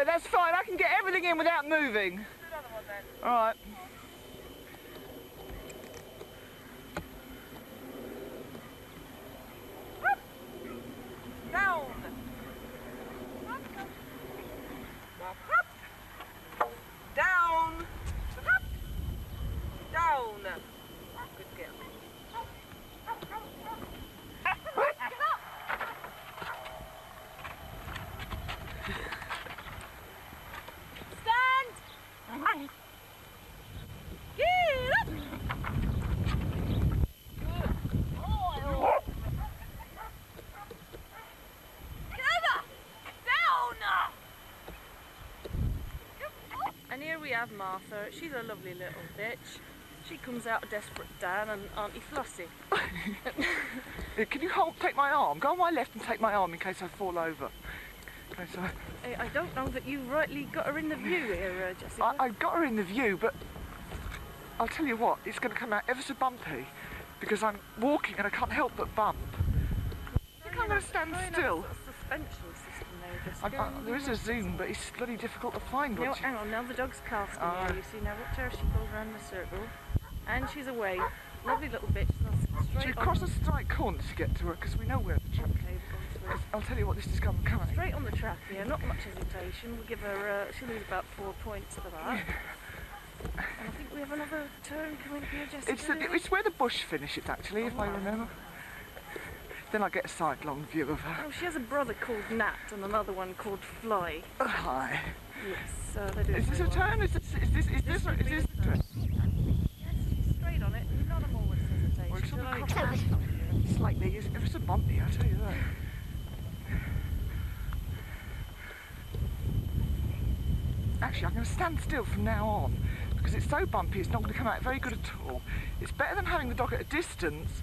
that's fine. I can get everything in without moving. Do another one then. All right. Down. Down. Down. Good girl. Stand! Get up! Good boy! Get over! Down! And here we have Martha. She's a lovely little bitch. She comes out a desperate Dan and Auntie Flossie. Can you take my arm? Go on my left and take my arm in case I fall over. Okay, so I don't know that you rightly got her in the view here, Jessica. I've got her in the view, but I'll tell you what, it's going to come out ever so bumpy because I'm walking and I can't help but bump. I think I'm going to stand still. Suspension system there, Jessica. There is a zoom, but it's bloody difficult to find. No, hang on, now the dog's casting here, you see. Now watch her, she goes round the circle. And she's away. Lovely little bitch. Should we cross a straight corner to get to her? Because we know where the track is. I'll tell you what, this is coming. Straight on the track here, not much hesitation. We'll give her, she'll need about 4 points for that. And I think we have another turn coming here, Jessica. It's where the bush finishes, actually, if I remember. Then I get a sidelong view of her. Oh, she has a brother called Nat and another one called Fly. Hi. Yes, they do. Is this a turn? Is this a turn? Yes, she's straight on it, not a moment's hesitation. It's like it's a bumpy, I'll tell you that. Actually, I'm going to stand still from now on because it's so bumpy it's not going to come out very good at all. It's better than having the dog at a distance.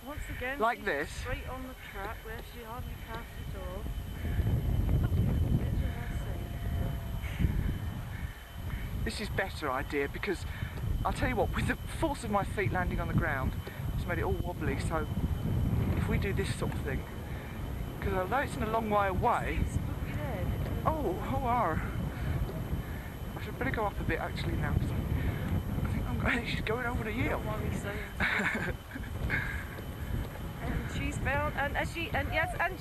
Once again, like this. Straight on the track where she hardly passed at all. This is better idea because I'll tell you what, with the force of my feet landing on the ground, it's made it all wobbly. So if we do this sort of thing, because although it's in a long way away, I should better go up a bit actually now. Cause I think she's going over the hill. And she's found, and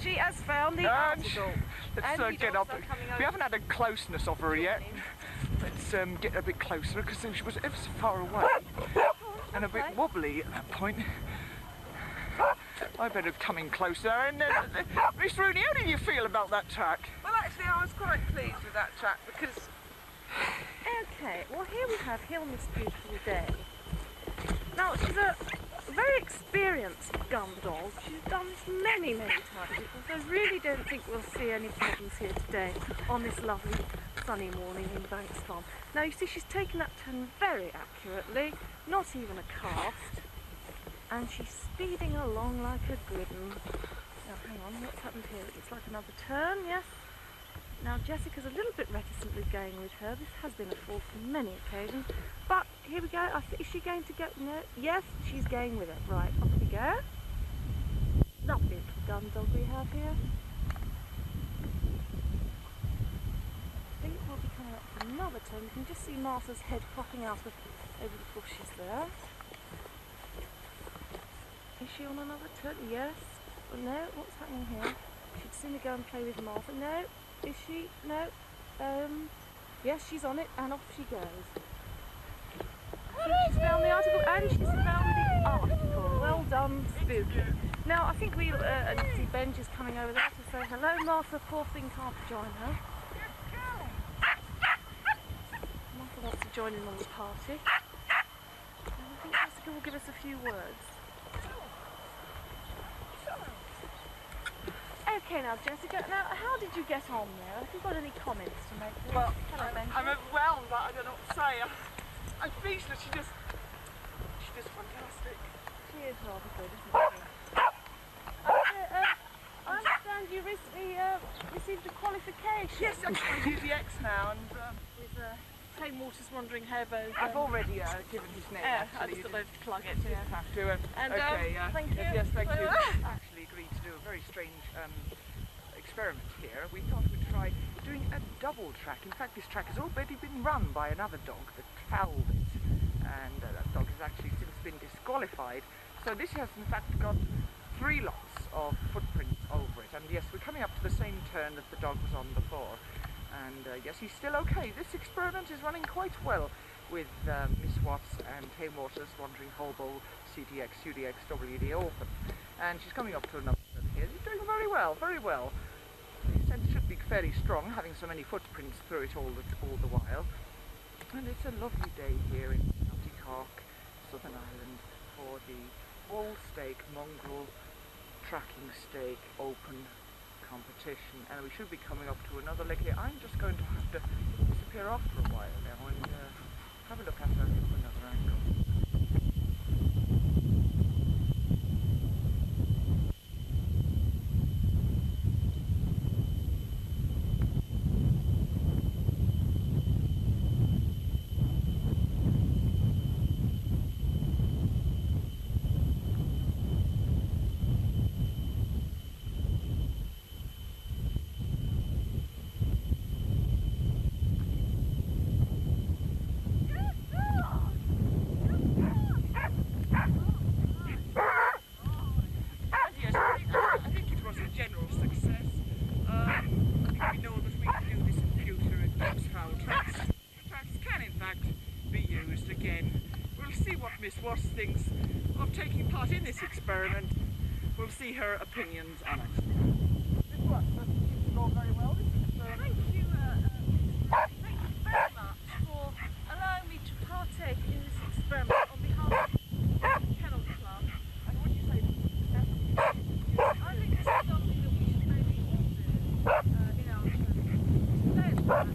she has found the article. Let's get up. We haven't had a closeness of her yet. Let's get a bit closer because she was ever so far away and a bit wobbly at that point. I better come in closer. And Miss Rooney, how did you feel about that track? Well, actually, I was quite pleased with that track because. Okay, well here we have Hill Miss Beautiful Day. Now she's a very experienced gun dog. She's done this many times. So I really don't think we'll see any problems here today on this lovely sunny morning in Banks Farm. Now you see she's taken that turn very accurately, not even a cast, and she's speeding along like a good one. Now hang on, what's happened here? It looks like another turn, yes. Now Jessica's a little bit reticently going with her. This has been a fall for many occasions, but here we go. Is she going to go? No. Yes, she's going with it. Right, off we go. Lovely little gun dog we have here. I think we'll be coming up for another turn. You can just see Martha's head popping out over the bushes there. Is she on another turn? Yes. Well, no. What's happening here? She'd sooner go and play with Martha. No. Is she? No. Yes, she's on it, and off she goes. I think she's found the article, and she's found the article. Well done, Spooky. Now, I think we'll, and you see Benji's coming over there to say hello. Martha, poor thing, can't join her. Martha wants to join in on the party. And I think Jessica will give us a few words. Okay now Jessica, now how did you get on there? Have you got any comments to make? Well, I'm overwhelmed, but I don't know what to say. I'm speechless, she's just fantastic. She is rather good, isn't she? I understand you recently received a qualification. Yes, I'm going to the X now, and with Tame Water's Wandering Hairbow. I've already given his name. I just thought I'd plug it. Yeah. Have to. And okay, thank you. Yes, thank you. Actually agreed to do a very strange experiment here, we thought we'd try doing a double track. In fact, this track has already been run by another dog, the Talbot, and that dog has actually since been disqualified. So this has in fact got 3 lots of footprints over it, and yes, we're coming up to the same turn that the dog was on before, and yes, he's still okay. This experiment is running quite well with Miss Watts and Tame Waters wandering Hobo, CTX, UDX, WD Orphan, and she's coming up to another turn here. She's doing very well, very well. The scent should be fairly strong, having so many footprints through it all the while, and it's a lovely day here in County Cork, Southern Ireland, for the Wall Stake Mongrel Tracking Stake Open competition, and we should be coming up to another leg here. I'm just going to have to disappear off for a while now and have a look at her from another angle. Miss Watts thinks of taking part in this experiment. We'll see her opinions on it. Miss Watts, that seems to go very well, this experiment. Thank you very much for allowing me to partake in this experiment on behalf of the Kennel Club. And what do you say to I think this is something that we should maybe all do in our church. Play at track,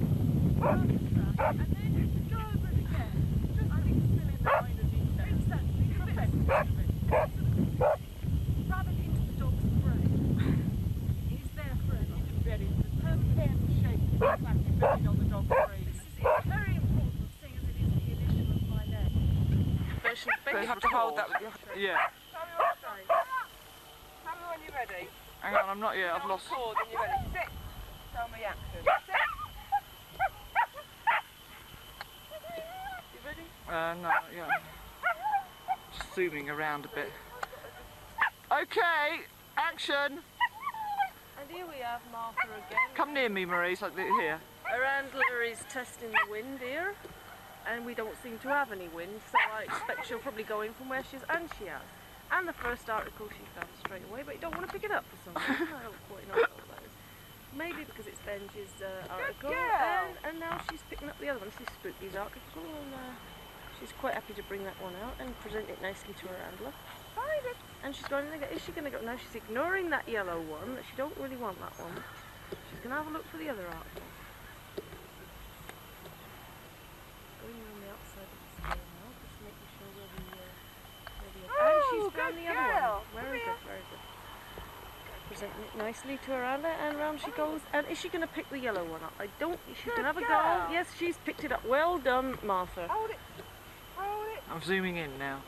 run the track, and then go over it again. Just I think still in the mind of exactly, rather than into the dog's brain. He's there forever. Very, her pen shape is exactly buried on the dog's brain. This is very important, seeing as it is the initial of my name. So you have to hold that with your... Yeah. Tell me what to say. Tell me when you're ready. Hang on, I'm not yet. I've lost. Cord when you're ready. Sit. Tell me action. Sit. You ready? No, yeah. Just zooming around a bit. Okay, action. And here we have Martha again. Come near me, Maurice, like here. Her handler is testing the wind here, and we don't seem to have any wind, so I expect she'll probably go in from where she is, and she has. And the first article she found straight away, but you don't want to pick it up for some reason. I don't quite know what that is. Maybe because it's Benji's article, and now she's picking up the other one. This is Spooky's article, and she's quite happy to bring that one out and present it nicely to her handler. And she's going to go, is she going to go? No, she's ignoring that yellow one, that she don't really want that one. She's going to have a look for the other article. Going around the outside of the square now, just making sure where the and she's found the other one. Very good, very good. Presenting it nicely to her handler, and round she goes. And is she going to pick the yellow one up? I don't. She's going to have a go. Yes, she's picked it up. Well done, Martha. Hold it. Hold it. I'm zooming in now.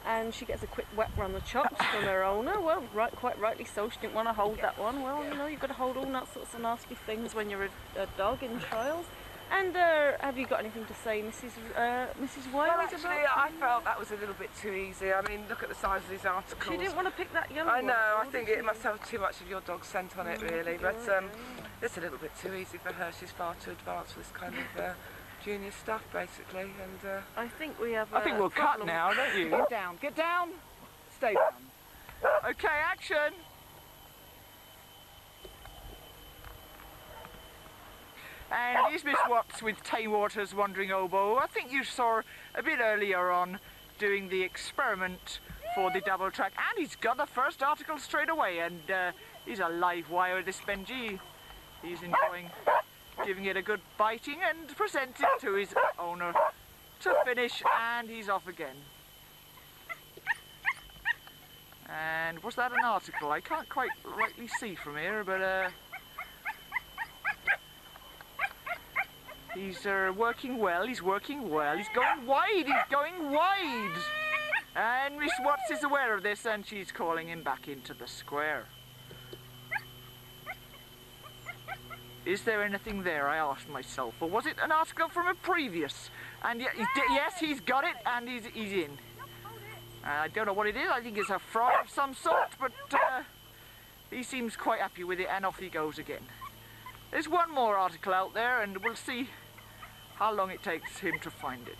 And she gets a quick whack round the chops from her owner. Well, quite rightly so. She didn't want to hold that one. Well, you know, you've got to hold all sorts of nasty things when you're a dog in trials. And have you got anything to say, Mrs. White? Well, actually, I felt that was a little bit too easy. I mean, look at the size of these articles. She didn't want to pick that yellow one. I know. I think it must have too much of your dog's scent on it, really. But it's a little bit too easy for her. She's far too advanced for this kind of junior stuff, basically. And I think we have. I think we'll cut now, don't you? Get down. Get down. Stay down. Okay, action. And here's Miss Watts with Tame Waters Wandering Oboe. I think you saw her a bit earlier on doing the experiment for the double track. And he's got the first article straight away. And he's a live wire, this Benji. He's enjoying giving it a good biting and present it to his owner to finish. And he's off again. And was that an article? I can't quite rightly see from here, but he's working well, he's working well, he's going wide, he's going wide! And Miss Watts is aware of this and she's calling him back into the square. Is there anything there, I asked myself, or was it an article from a previous? And yes, he's got it, and he's in. I don't know what it is, I think it's a fry of some sort, but he seems quite happy with it, and off he goes again. There's one more article out there, and we'll see how long it takes him to find it.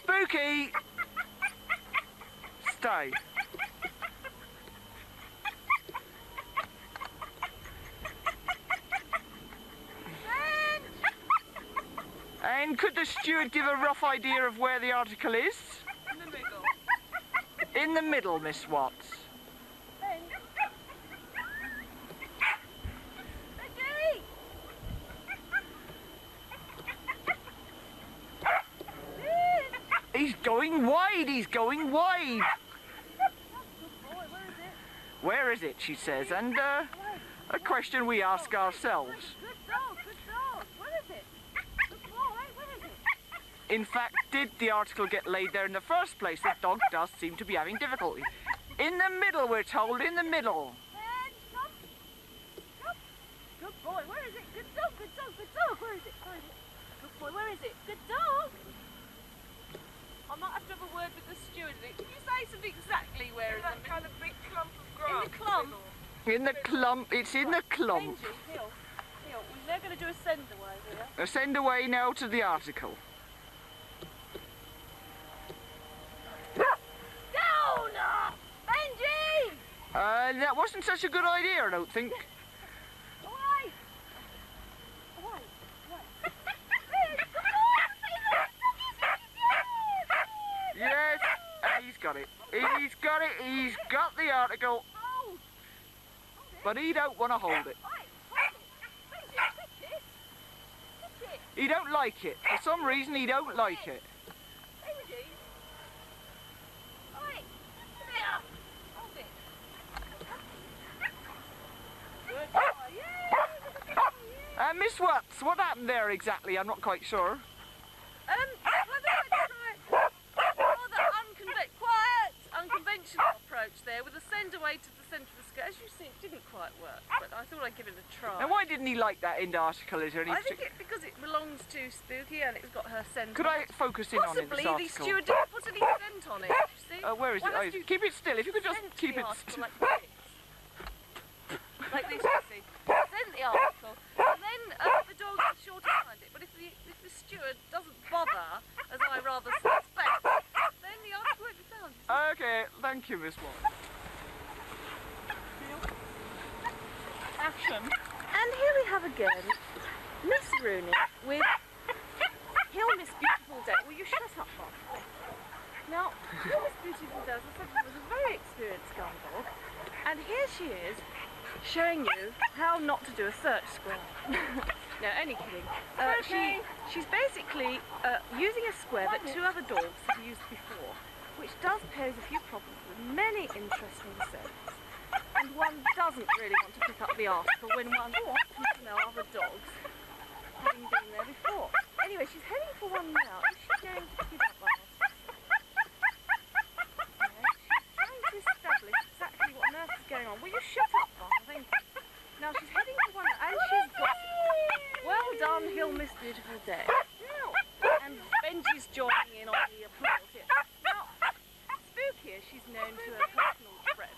Spooky! Stay. And could the steward give a rough idea of where the article is? In the middle. In the middle, Miss Watts. He's going wide, he's going wide. Where is it, she says, and a question we ask ourselves. Good dog, good dog. Where is it? Good boy, where is it? In fact, did the article get laid there in the first place? The dog does seem to be having difficulty. In the middle, we're told, in the middle. Come. Good boy, where is it? Good dog, good dog, good dog. Where is it? Where is it? Good boy, where is it? Good dog. I might have to have a word with the steward. Can you say something exactly where is that kind of big clump of grass? In the clump. In the clump, it's in the clump. Benji, Hill. They're going to do a send away here. Send away now to the article. Down! Benji! That wasn't such a good idea, I don't think. Away! Yes, he's got it. He's got it. He's got the article. But he don't want to hold it. He don't like it. For some reason, he don't like it. Miss Watts, what happened there exactly? I'm not quite sure. Unconventional approach there with a send away to the centre of the skirt. As you see, it didn't quite work, but I thought I'd give it a try. And why didn't he like that in the article? Is there any I think because it belongs to Spooky and it's got her scent. Could I focus in on it, this Possibly the article? steward didn't put any scent on it. You see? Where is it? Oh, keep it still. If you could just Sent keep the it article still. like this. Like this, you see. Send the article, and then the dog is sure to find it. But if the steward doesn't bother, as I rather suspect, then the article won't be found. Okay, thank you, Miss Watts. Action. And here we have again Miss Rooney with Hill Miss Beautiful Day. Will you shut up, Bob? Now, Hill Miss Beautiful Day, as I said, was a very experienced gun dog. And here she is showing you how not to do a search square. No, only kidding. She's basically using a square that two other dogs have used before, which does pose a few problems with many interesting scents. And one doesn't really want to pick up the article when one can smell other dogs having been there before. Anyway, she's heading for one now. Is she going to pick it up, Arthur? No, she's trying to establish exactly what on earth is going on. Will you shut up, Arthur? Thank you. Now she's heading for one and she's got it. Well done, Hill Miss Beautiful Day. And Benji's joining in on the applause here. Now, Spooky, as she's known to her personal friend,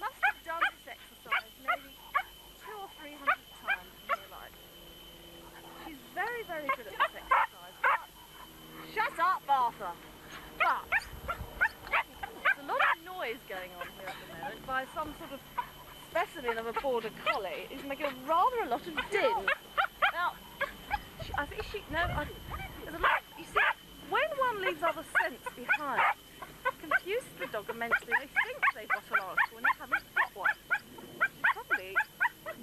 must have done this exercise maybe 200 or 300 times in her life. She's very, very good at this exercise. But, shut up, Arthur! But, there's a lot of noise going on here at the moment by some sort of specimen of a border collie. It's making rather a lot of din. Now, I think there's a lot, you see, when one leaves other scents behind, it confuses the dog immensely. They think they've got an article when they haven't got one. Which is probably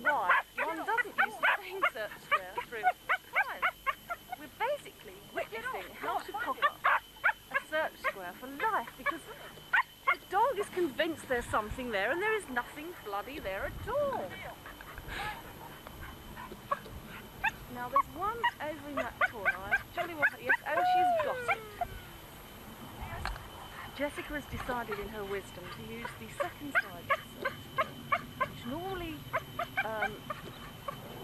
why one doesn't use the same search square through time. We're basically witnessing how to cock up a search square for life, because the dog is convinced there's something there and there is nothing bloody there at all. Now there's one over in that corner. Jolly well, yes, and she's got it. decided in her wisdom to use the second side of the search, which normally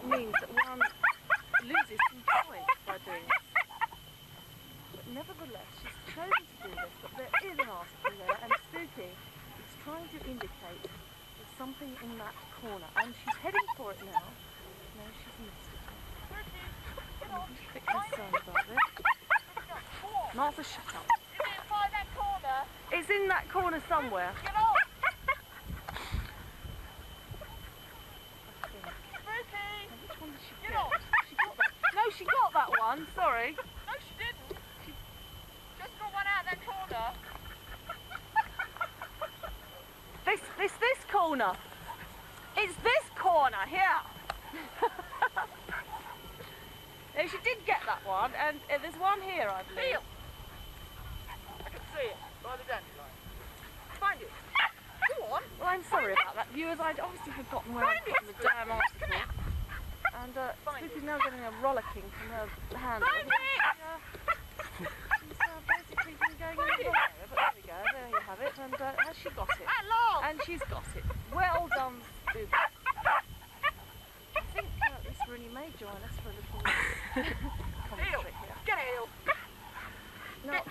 means that one loses some points by doing this. But nevertheless, she's chosen to do this, but there is an article there, and Spooky is trying to indicate there's something in that corner, and she's heading for it now. No, she's missed it. Just fix her son above it. Martha, shut up. Is it by that corner? It's in that corner somewhere. Get off! I think. Spooky! Now, which one did she Get get? off! She got that. No, she got that one. Sorry. No, she didn't. Just got one out that corner. This corner. It's this corner here. No, she did get that one, and there's one here, I believe. Heel. I can see it by the dandelion. Find it. Go on. Well, I'm sorry about that, viewers. I'd obviously forgotten where I put the damn article. And Spooky's now getting a rollicking from her hand. Find it! She's basically been going in the wrong area, but there we go. There you have it. And has she got it? At long. And she's got it. Well done, Spooky. I think Miss Rooney may join us for a little commentary here. Get it, Eel. Now,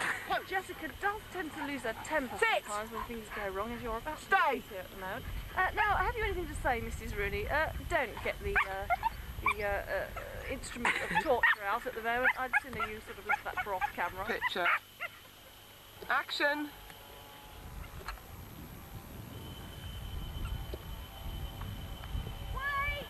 Jessica does tend to lose her temper Sit. sometimes when things go wrong, as you're about to Stay. do here at the moment. Now, have you anything to say, Mrs. Rooney? Don't get the instrument of torture out at the moment. I'd sooner you sort of left that for off camera. Picture. Action. Wait.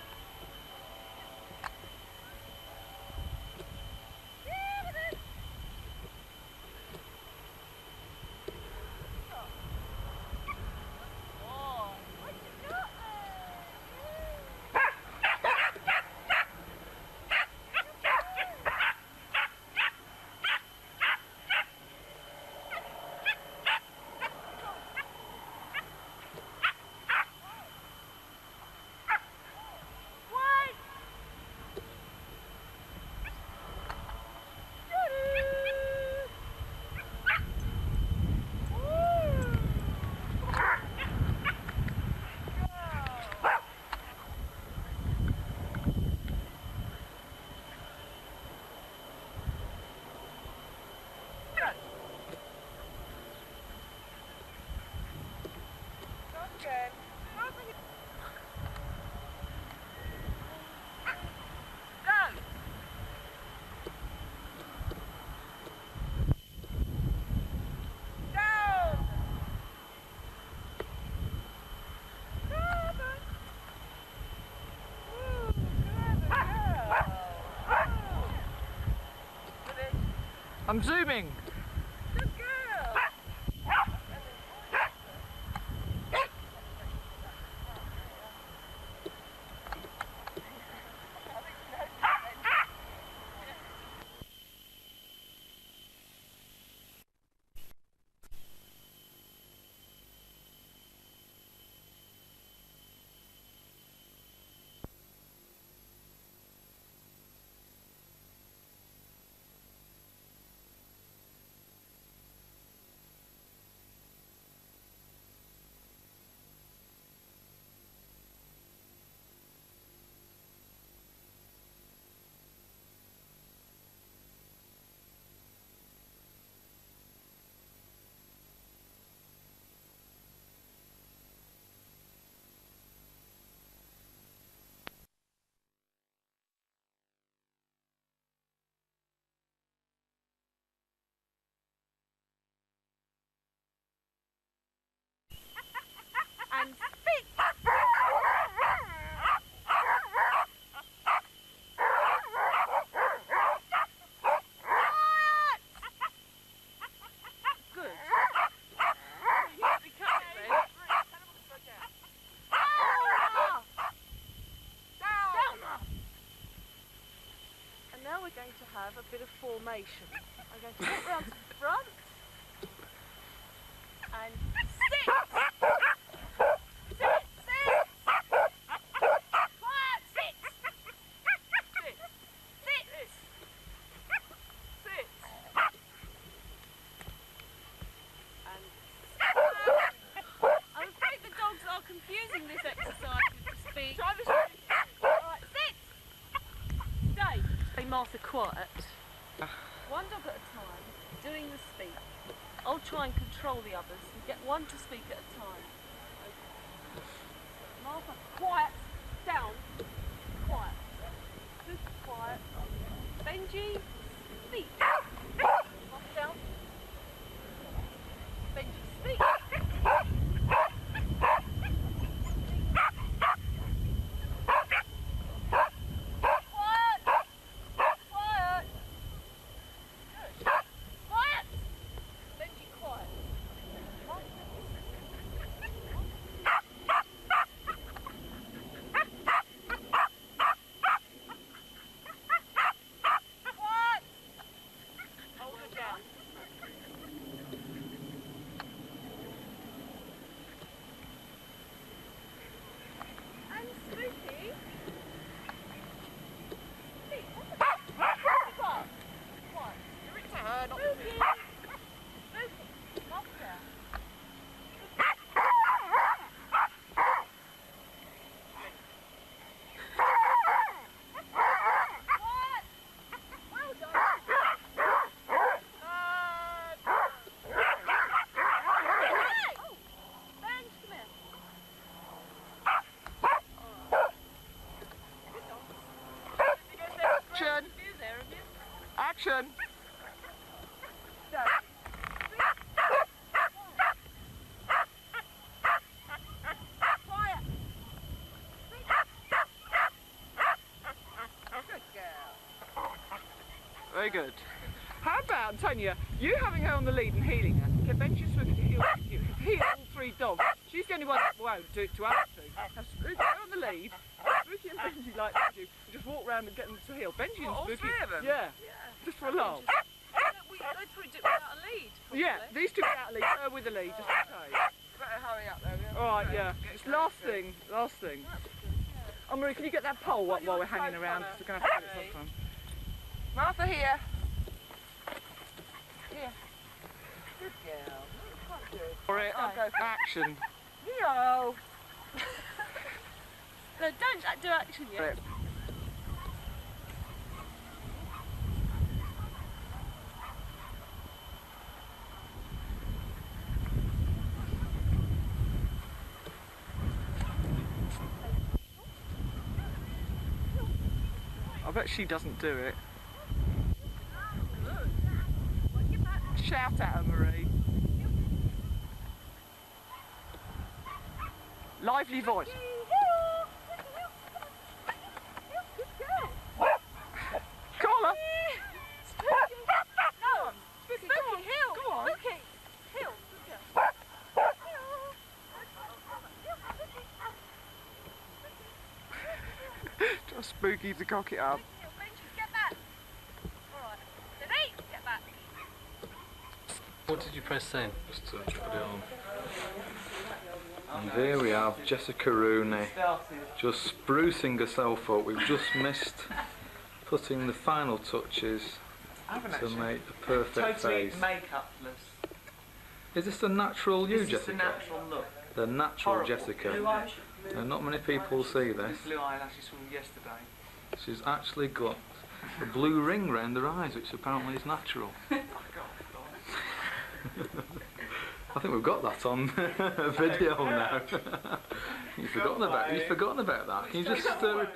I'm zooming. Good girl. And speak! Good. You should be cutting then. And now we're going to have a bit of formation. I'm going to walk round to the front and sit! Martha quiet. One dog at a time, doing the speak. I'll try and control the others and get one to speak at a time. Okay. Martha, quiet. Down. Quiet. Super quiet. Benji, speak. Martha, down. Benji, speak. Action! Quiet! Good girl. Very good. How about, Antonia, you having her on the lead and healing her? Get Benji and Spooky to heal you. Heal all three dogs. She's the only one that won't do it to us two. Have Spooky on the lead, Spooky and Benji like to do, just walk around and get them to heal. Benji and All Spooky. three of them? Yeah. Just for a laugh. They three do it without a lead. Probably. Yeah, these two without a lead, her with a lead, just in case. Better hurry up there. Alright, yeah. Just last thing. Oh, Marie, can you get that pole while we're hanging around? Because we're going to have to do it sometime. Martha, here. Here. Good girl. Quite good. Alright, action. No. No, don't do action yet. Right. I bet she doesn't do it. Shout at her, Marie. Lively voice. Collar. No. Spooky, go on. Heel. Go on. Spooky. Heel. Just Spooky to cock it up. Benji, get back. Alright. Denise, get back. What did you press then? Just to put it on. And here we have Jessica Rooney just sprucing herself up. We've just missed putting the final touches to make the perfect face. makeupless. Is this the natural you, Jessica? This is the natural look. The natural Horrible. Jessica. Blue eyes. And not many people see this. Blue eyelashes from yesterday. She's actually got a blue ring round her eyes, which apparently is natural. I think we've got that on video now. You've forgotten about that. Can you just repeat?